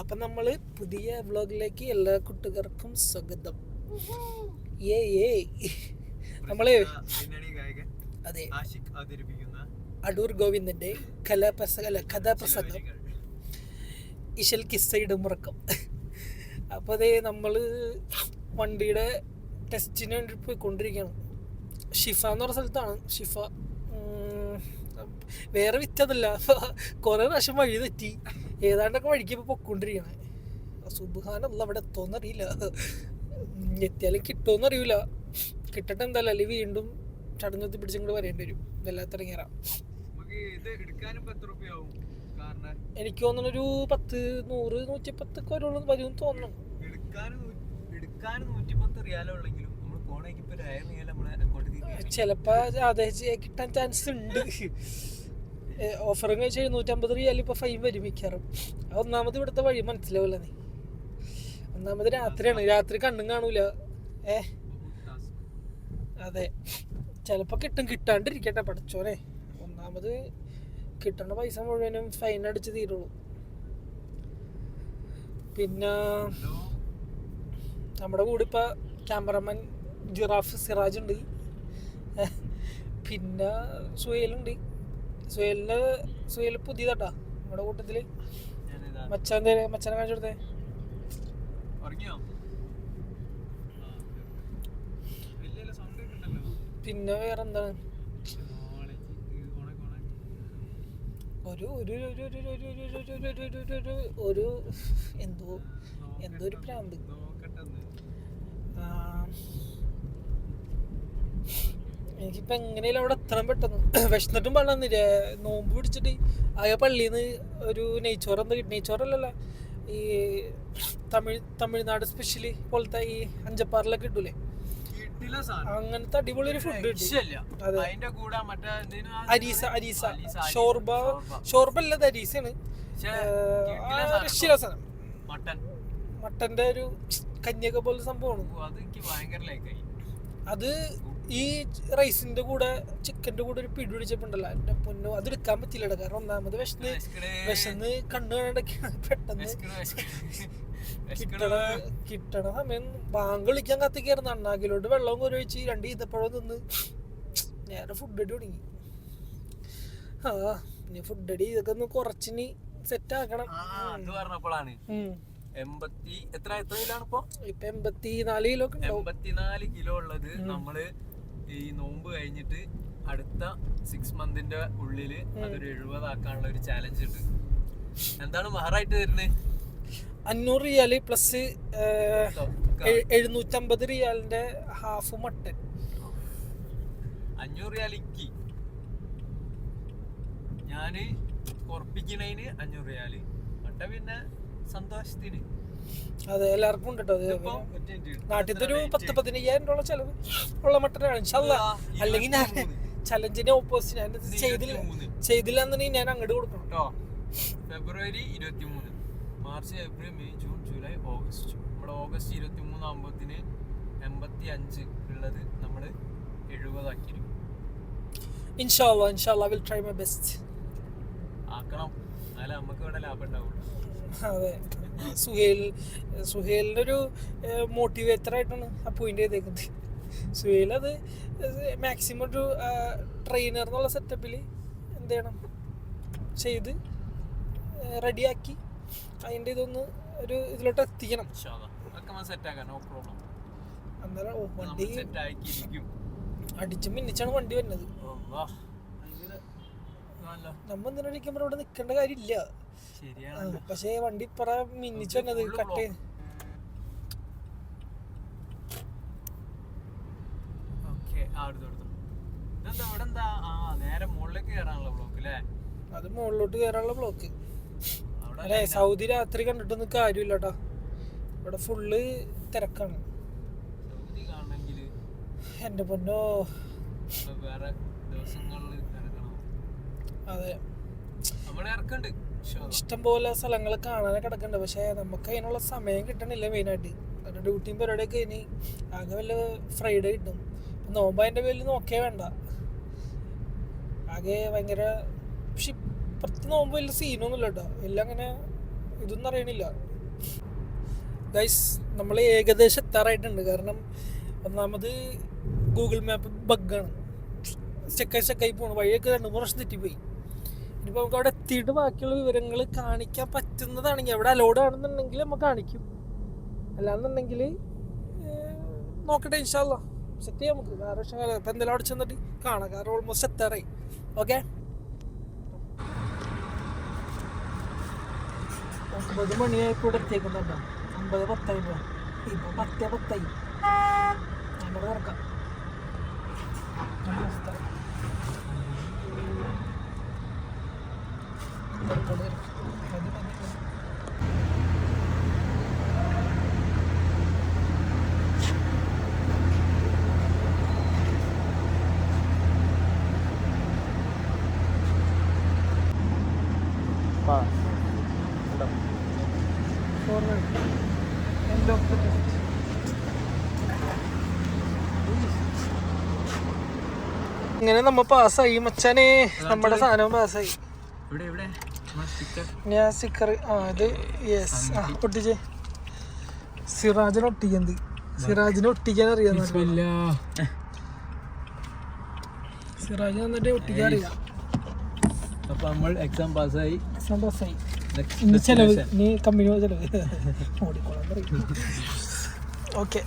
അപ്പം നമ്മൾ പുതിയ വ്ളോഗിലേക്ക് എല്ലാ കൂട്ടുകാർക്കും സ്വാഗതം. ഏ ഏ നമ്മളെ അതെ അടൂർ ഗോവിന്ദൻ്റെ കഥാപ്രസംഗം ഇശൽ കിസ്സയുടെ മുറക്കം. അപ്പോൾ അതേ നമ്മൾ വണ്ടിയുടെ ടെസ്റ്റിന് വേണ്ടി പോയിക്കൊണ്ടിരിക്കുകയാണ്. ഷിഫ എന്ന് പറഞ്ഞ സ്ഥലത്താണ്. ഷിഫ വേറെ വിറ്റതല്ല, കുറേ പ്രാവശ്യം വഴി തെറ്റി ഏതാണ്ടൊക്കെ വഴിക്ക് ഇപ്പോൾ പൊയ്ക്കൊണ്ടിരിക്കണേ. സുബ്ഹാനല്ലാഹ് അവിടെ എത്തുമെന്നറിയില്ല, എത്തിയാലും കിട്ടുമെന്ന് അറിയില്ല. കിട്ടട്ടെ എന്തായാലും, അല്ലെങ്കിൽ വീണ്ടും ചടഞ്ഞൊത്തി പിടിച്ചിങ്ങോട്ട് വരേണ്ടി വരും. വല്ലാത്തിറങ്ങിയറാം. എനിക്ക് തോന്നുന്നു ഒരു 10, 100, 110 വരും തോന്നുന്നു. ചിലപ്പോ അതെ കിട്ടാൻ ചാൻസ് ഉണ്ട്. ഓഫറും കഴിച്ച് 750 റിയാൽ ഇപ്പൊ ഫൈൻ വരും മിക്കാറും. ഒന്നാമത് ഇവിടുത്തെ വഴി മനസ്സിലാവില്ല. നീ ഒന്നാമത് രാത്രിയാണ്, രാത്രി കണ്ണും കാണൂല. അതെ ചിലപ്പോ കിട്ടും, കിട്ടാണ്ടിരിക്കട്ടെ പഠിച്ചോനെ. ഒന്നാമത് കിട്ടേണ്ട പൈസ മുഴുവനും ഫൈൻ അടിച്ച് തീരുള്ളൂ. പിന്നെ നമ്മുടെ കൂടെ ഇപ്പൊ ക്യാമറമാൻ ജിറാഫ് സിറാജ് ഉണ്ട്, പിന്നെ സുഹേലുണ്ട്. സുഹേൽ പുതിയതാട്ടാ നമ്മുടെ കൂട്ടത്തില്. മച്ചാനെ കാണിച്ചു കൊടുത്തേ. പിന്നെ വേറെന്താണ്, ഒരു എന്തോ ഒരു പ്രാന്ത്. എനിക്കിപ്പോൾ എങ്ങനെയാലും അവിടെ എത്തണം പെട്ടെന്ന്. വിശന്നിട്ടും വെള്ളമെന്നില്ല, നോമ്പ് പിടിച്ചിട്ട് ആകെ പള്ളിയിൽ നിന്ന് ഒരു നെയ്ച്ചോറ് എന്താ കിട്ടും. നെയ്ച്ചോറല്ലല്ല, ഈ തമിഴ്നാട് സ്പെഷ്യലി പോലത്തെ ഈ അഞ്ചപ്പാറിലൊക്കെ കിട്ടൂലേ, അങ്ങനത്തെ അടിപൊളി ഒരു ഫുഡ് കിട്ടി. അതെ അരീസ ഷോർബ അല്ലത് അരീസയാണ്. രസാണ്. മട്ടന്റെ ഒരു കഞ്ഞിയൊക്കെ പോലെ സംഭവമാണ് അത്. ഈ റൈസിന്റെ കൂടെ ചിക്കന്റെ കൂടെ ഒരു പിടി പിടിച്ചപ്പോണ്ടല്ലോ എന്റെ പൊന്നോ, അത് എടുക്കാൻ പറ്റില്ല. കാരണം ഒന്നാമത് വിശന്ന് കണ്ണു കാണാണ്ടൊക്കെയാണ്. പെട്ടെന്ന് കിട്ടണ സമയം ബാങ്ക് വിളിക്കാൻ കത്തിക്കായിരുന്നു. അണ്ണാക്കിലോട്ട് വെള്ളവും കുരവച്ച് 2 ഈത്തപ്പഴം തിന്ന് നേരെ ഫുഡ് അടി തുടങ്ങി. ഇനി ഫുഡ് അടി ഇതൊക്കെ ഒന്ന് കുറച്ചിനി സെറ്റ് ആക്കണം. എത്ര കിലോയാണ് ഇപ്പൊ? 84 കിലോ ഒക്കെ 84 കിലോ ഉള്ളത് നമ്മള് ഈ നോമ്പ് കഴിഞ്ഞിട്ട് അടുത്ത 6 മന്തിന്റെ ഉള്ളില് അതൊരു 70 ആക്കാനുള്ള ഒരു ചാലഞ്ച് ഉണ്ട്. എന്താണ് മഹറായിട്ട് തരുന്നത്? 500 റിയാല് പ്ലസ് 750 റിയാലിന്റെ ഹാഫ് മട്ടൻ. 500 റിയാൽ ഇക്കി ഞാന് ഉറപ്പിക്കണേന് 500 റിയാല് മട്ടൻ. പിന്നെ സന്തോഷത്തിന് അതെ എല്ലാവർക്കും ഉണ്ട് കേട്ടോ. നാട്ടിലത്തെ ഒരു 10-15,000 രൂപ ചെലവ് ഉള്ള മട്ടനാണ് ഇൻഷാല്ലാ. അല്ലെങ്കിൽ ഞാൻ ചലഞ്ചിന്റെ ഓപ്പോസിറ്റ് ഞാൻ ചെയ്തില്ല എന്നുണ്ടെങ്കിൽ ഞാൻ അങ്ങോട്ട് കൊടുക്കണം കേട്ടോ. ഫെബ്രുവരി 23, March, April, May, June, July, August. നമ്മുടെ ഓഗസ്റ്റ് 23 ആകുമ്പോഴത്തിന് 85 ഉള്ളത് നമ്മള് 70 ആക്കിയിരിക്കും. ഇൻഷാല്ലാ വിൽ ട്രൈ മൈ ബെസ്റ്റ്. ആക്കണം, എന്നാലേ നമുക്ക് ഇവിടെ ലാഭം ഉണ്ടാവുള്ളൂ. അതെ സുഹേലിൻ്റെ ഒരു മോട്ടിവേറ്ററായിട്ടാണ് അപ്പോയിന്റ് ചെയ്തേക്കുന്നത്. സുഹേൽ അത് മാക്സിമം ഒരു ട്രെയിനർ എന്നുള്ള സെറ്റപ്പിൽ എന്ത് ചെയ്യണം ചെയ്ത് റെഡിയാക്കി അതിൻ്റെ ഇതൊന്ന് ഒരു ഇതിലോട്ട് എത്തിക്കണം. അന്നേരം വണ്ടി അടിച്ച് മിന്നിച്ചാണ് വണ്ടി വരുന്നത്. നമ്മ എന്തിനടിക്കുമ്പോൾ ഇവിടെ നിൽക്കേണ്ട കാര്യമില്ല. പക്ഷേ വണ്ടി ഇപ്പറ മിന്നിച്ചു വന്നത് കട്ട്. അത് മുകളിലോട്ട് കയറാനുള്ള ബ്ലോക്ക്. അല്ലെ സൗദി രാത്രി കണ്ടിട്ടൊന്നും കാര്യമില്ല കേട്ടോ, ഇവിടെ ഫുള്ള് തിരക്കാണ്. എന്റെ പൊന്നോ, അതെ ഇഷ്ടം പോലെ സ്ഥലങ്ങൾ കാണാനൊക്കെ കിടക്കുന്നുണ്ട്. പക്ഷെ നമുക്ക് അതിനുള്ള സമയം കിട്ടണില്ല മെയിനായിട്ട്. കാരണം ഡ്യൂട്ടിയും പരിപാടിയൊക്കെ ഇനി ആകെ വല്ല ഫ്രൈഡേ കിട്ടും. നോമ്പ് അതിൻ്റെ പേരിൽ നോക്കിയേ വേണ്ട, ആകെ ഭയങ്കര. പക്ഷെ ഇപ്പുറത്ത് നോമ്പ് വലിയ സീനൊന്നുമില്ല കേട്ടോ, എല്ലാം അങ്ങനെ ഇതൊന്നും അറിയണില്ല ഗൈസ്. നമ്മൾ ഏകദേശം എത്താറായിട്ടുണ്ട്. കാരണം ഒന്നാമത് ഗൂഗിൾ മാപ്പ് ബഗ്ഗാണ്, സ്റ്റക്കായി പോകണം. വഴിയൊക്കെ 2-3 വർഷം തെറ്റിപ്പോയി. ഇനിയിപ്പോൾ നമുക്ക് അവിടെ എത്തിയിട്ട് ബാക്കിയുള്ള വിവരങ്ങൾ കാണിക്കാൻ പറ്റുന്നതാണെങ്കിൽ, അവിടെ അലോഡ് ആണെന്നുണ്ടെങ്കിൽ നമുക്ക് കാണിക്കും. അല്ലാന്നുണ്ടെങ്കിൽ നോക്കട്ടെ, ഇൻഷാല്ലാ സെറ്റ് ചെയ്യാം നമുക്ക്. വേറെ വർഷം കാലം ഇപ്പം എന്തെങ്കിലും അവിടെ ചെന്നിട്ട് കാണാം. കാരണം ഓൾമോസ്റ്റ് എത്താറായി. ഓക്കെ, 9 മണിയായപ്പോൾ ഇവിടെ എത്തിയേക്കുന്നുണ്ടോ? 9:10 രൂപ. ഇപ്പോൾ 10:10. നമ്മുടെ തുറക്കാം. ഇങ്ങനെ നമ്മ പാസ്സായി മച്ചാനെ, നമ്മുടെ സാധനം പാസ്സായി. ഞാൻ സ്റ്റിക്കർ ഇത് യെസ് ഒട്ടിച്ചേ. സിറാജിനെ ഒട്ടിക്കുന്നത്, സിറാജിനെ ഒട്ടിക്കാൻ അറിയാം. സിറാജ് വന്നിട്ട് ഒട്ടിക്കാൻ അറിയാം. അപ്പൊ നമ്മൾ എക്സാം പാസ്സായി. ഇനി ചെലവ്, നീ കമ്പനി ചെലവ് ഓടിക്കോളാൻ പറയും. ഓക്കെ.